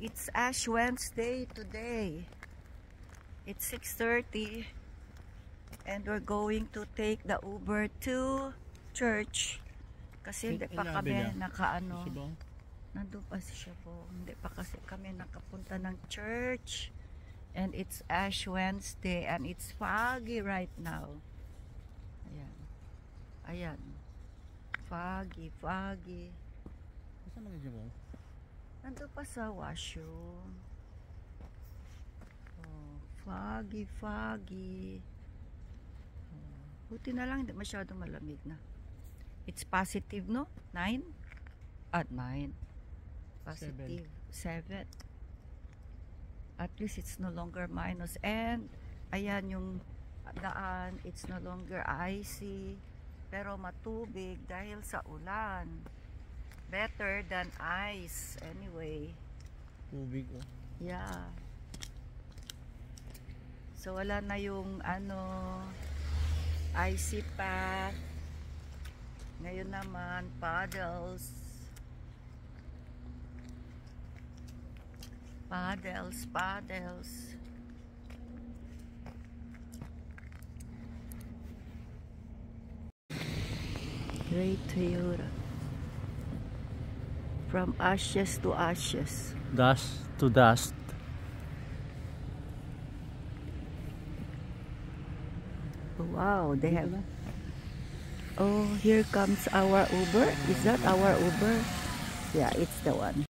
It's Ash Wednesday today. It's 6:30 and we're going to take the Uber to church kasi hindi pa kami nakaano. Nandun pa si Shabong. Hindi pa kasi kami nakapunta ng church. And it's Ash Wednesday and it's foggy right now. Ayan. Ayan. Foggy, foggy. Saan na Shabong? Nandun pa sa washroom. Oh, foggy, foggy. Oh, buti na lang, hindi masyadong malamig na. It's positive, no? 9? At 9. Positive. 7. At least it's no longer minus. And, ayan yung daan. It's no longer icy. Pero matubig dahil sa ulan. Better than ice. Anyway. Tubig, oh. Yeah. So, wala na yung icy path. Ngayon naman, paddles. Paddles, paddles. Great Toyota. From ashes to ashes. Dust to dust. Wow, they have... Oh, here comes our Uber. Is that our Uber? Yeah, it's the one.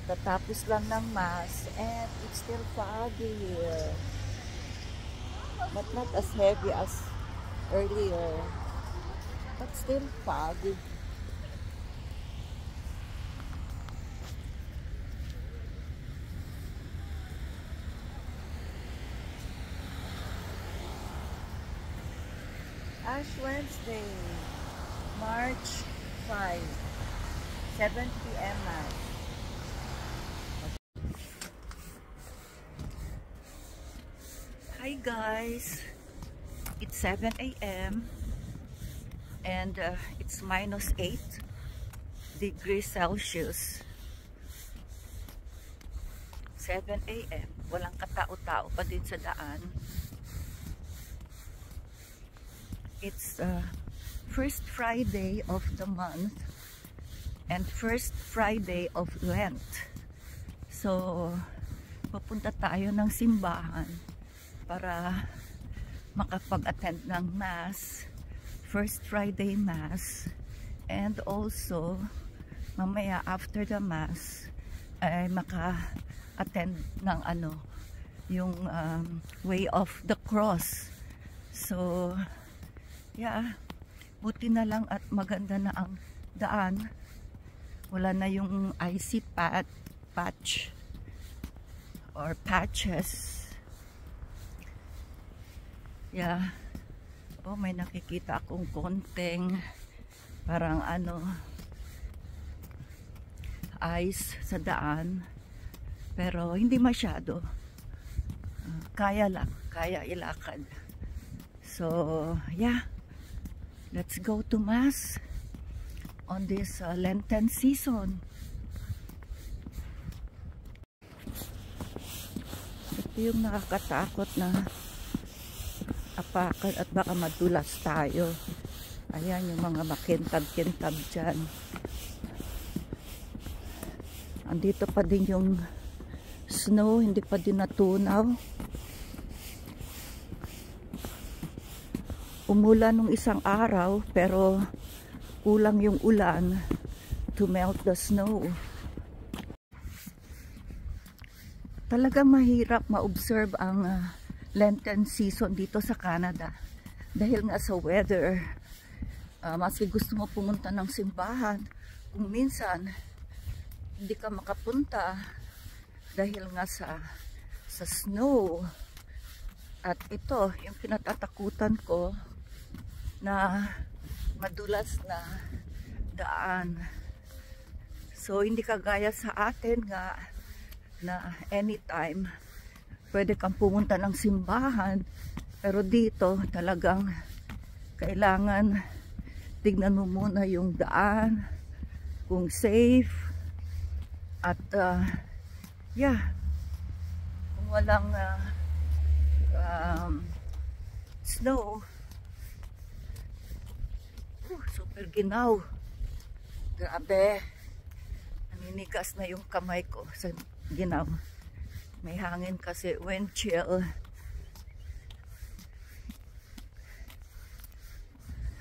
Tatapos lang ng mass and it's still foggy here, but not as heavy as earlier, but still foggy. Ash Wednesday, March 5, 7 p.m. mass. Hi guys, it's 7 a.m. and it's minus 8 degrees Celsius. 7 a.m. Walang katao-tao pa din sa daan. It's first Friday of the month and first Friday of Lent. So, papunta tayo ng simbahan para makapag-attend ng Mass, First Friday Mass, and also mamaya after the Mass ay maka-attend ng yung Way of the Cross. So yeah, buti na lang at maganda na ang daan, wala na yung icy patch or patches. Yeah. Oh, may nakikita akong konting parang ice sa daan. Pero hindi masyado. Kaya lang. Kaya ilakad. So, yeah. Let's go to Mass on this Lenten season. Ito yung nakakatakot na apakan at baka madulas tayo. Ayan yung mga makintab-kintab dyan. Andito pa din yung snow, hindi pa din natunaw. Umulan nung isang araw pero kulang yung ulan to melt the snow. Talagang mahirap ma-observe ang Lenten season dito sa Canada dahil nga sa weather. Maski gusto mo pumunta ng simbahan, kung minsan hindi ka makapunta dahil nga sa sa snow. At ito, yung kinatatakutan ko na madulas na daan. So, hindi kagaya sa atin nga na anytime pwede kang pumunta ng simbahan. Pero dito, talagang kailangan tignan mo muna yung daan, kung safe. At, yeah, kung walang snow, super ginaw. Grabe, naninigas na yung kamay ko sa ginaw. May hangin kasi, wind chill.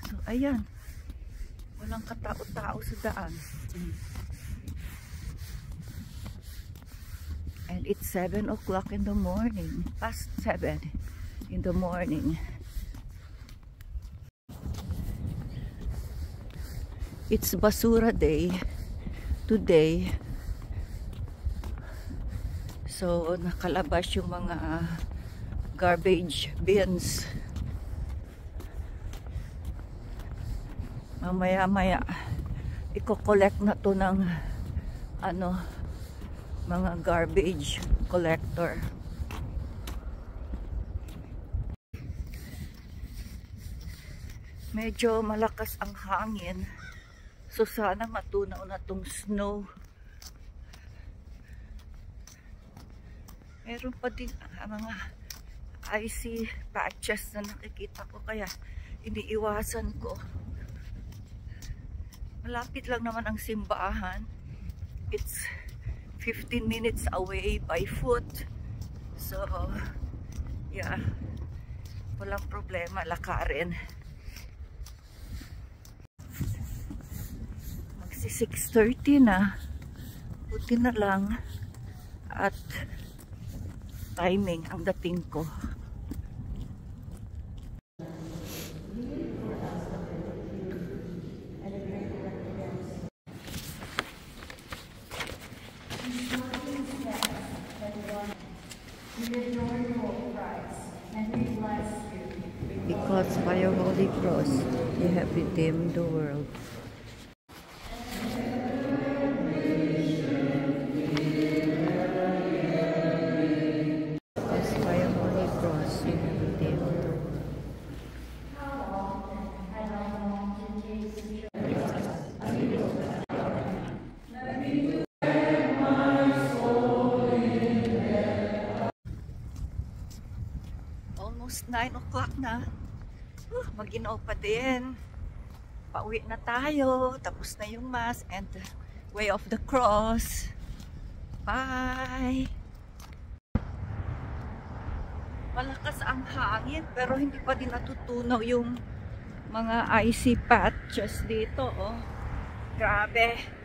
So ayan, walang katao-tao sa daan. And it's 7 o'clock in the morning. Past 7 in the morning. It's Basura Day today. So, nakalabas yung mga garbage bins. Mamaya-maya, i-collect na to ng mga garbage collector. Medyo malakas ang hangin, so sana matunaw na tong snow. Meron pa din mga icy patches na nakikita ko, kaya iniiwasan ko. Malapit lang naman ang simbahan. It's 15 minutes away by foot. So, yeah, walang problema lakarin. Magsi 6:30 na. Buti na lang at timing ang dating ko. Because by your holy cross you have redeemed the world. Because by your holy cross you have redeemed the world. Almost 9 o'clock na. Maginaw pa din. Pauwi na tayo. Tapos na yung mass and way of the cross. Bye! Malakas ang hangin pero hindi pa din natutunaw yung mga icy patches dito. Oh. Grabe.